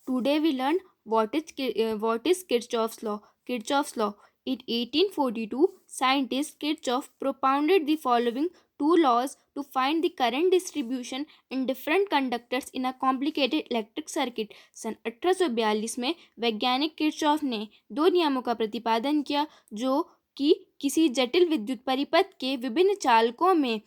Today we learn what is Kirchhoff's law. Kirchhoff's law. In 1842, scientist Kirchhoff propounded the following two laws to find the current distribution in different conductors in a complicated electric circuit. सन 1842 में वैज्ञानिक Kirchhoff ने दो नियमों का प्रतिपादन किया जो कि किसी जटिल विद्युत परिपथ के विभिन्न चालकों में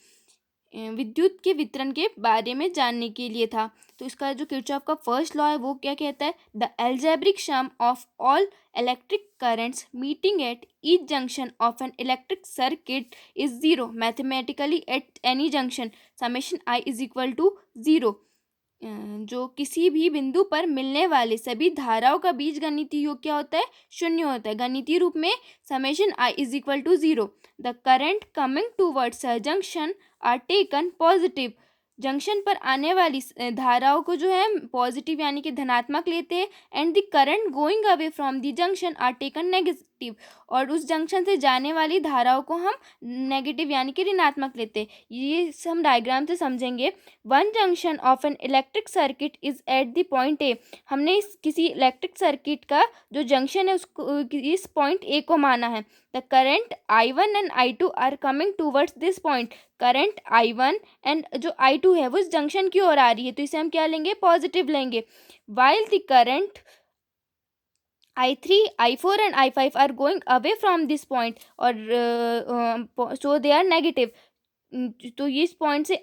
विद्युत के वितरण के बारे में जानने के लिए था। तो इसका जो किरचॉफ का फर्स्ट लॉ है वो क्या कहता है? The algebraic sum of all electric currents meeting at each junction of an electric circuit is zero mathematically at any junction summation I is equal to zero. जो किसी भी बिंदु पर मिलने वाले सभी धाराओं का बीजगणितीय योग क्या होता है? शून्य होता है। गणितीय रूप में summation I is equal to zero. The current coming towards a junction are taken positive. Junction पर आने वाली धाराओं को जो है पॉजिटिव यानी कि धनात्मक लेते हैं and the current going away from the junction are taken negative. और उस जंक्शन से जाने वाली धाराओं को हम नेगेटिव यानी कि ऋणात्मक लेते हैं। ये हम डायग्राम से समझेंगे। One junction of an electric circuit is at the point A. हमने किसी इलेक्ट्रिक सर्किट का जो जंक्शन है उसको इस पॉइंट ए को माना है। The current I1 and I2 are coming towards this point. Current I1 and जो I2 है वो इस जंक्शन की ओर आ रही है तो इसे हम क्या लेंगे? पॉजिटिव लेंगे। While the current I3, I4 and I5 are going away from this point और so they are negative। तो ये इस पॉइंट से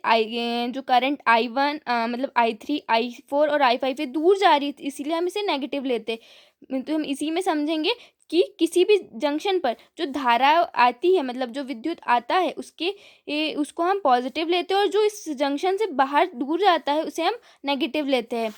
जो करंट I1 मतलब I3, I4 और I5 दूर जा रही है इसीलिए हम इसे नेगेटिव लेते हैं। तो हम इसी में समझेंगे कि किसी भी जंक्शन पर जो धारा आती है मतलब जो विद्युत आता है उसको हम पॉजिटिव लेते हैं और जो इस जंक्शन से बाहर दूर जाता है उसे हम नेगेटिव लेते हैं।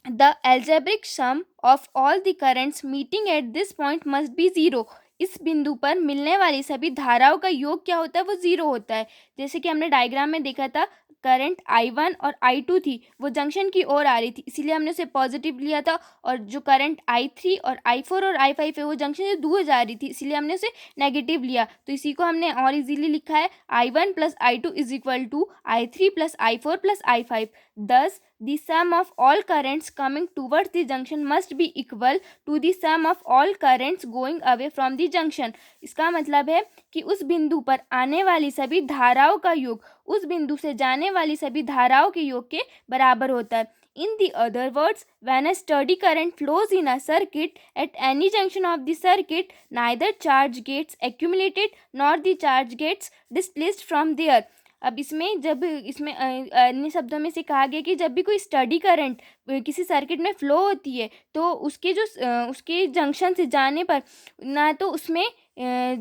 The algebraic sum of all the currents meeting at this point must be zero। इस बिंदु पर मिलने वाली सभी धाराओं का योग क्या होता है? वो जीरो होता है। जैसे कि हमने डायग्राम में देखा था करंट I1 और I2 थी वो जंक्शन की ओर आ रही थी इसीलिए हमने उसे पॉजिटिव लिया था। और जो करंट I3 और I4 और I5 है वो जंक्शन से दूर जा रही थी इसीलिए हमने उसे नेगेटिव लिया। तो इसी को हमने और इजीली लिखा है I1 plus I2 is equal to I3 plus I4 plus I5। Thus the sum of all currents coming towards the junction must be equal to the sum of all currents going away from the junction। इसका मतलब है कि उस बिंदु पर आने वाली सभी धाराओं का योग उस बिंदु से जाने वाली सभी धाराओं के योग के बराबर होता है। In the other words, when a steady current flows in a circuit at any junction of the circuit, neither charge gets accumulated nor the charge gets displaced from there। अब इसमें अन्य शब्दों में से कहा गया कि जब भी कोई स्टडी करंट किसी सर्किट में फ्लो होती है तो उसके जंक्शन से जाने पर ना तो उसमें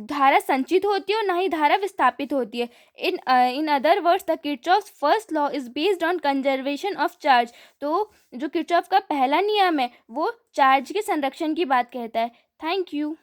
धारा संचित होती है और ना ही धारा विस्थापित होती है। In other words the Kirchhoff's first law is based on conservation of charge. तो जो किरचॉफ का पहला नियम है वो चार्ज के संरक्षण की बात कहता है। Thank you.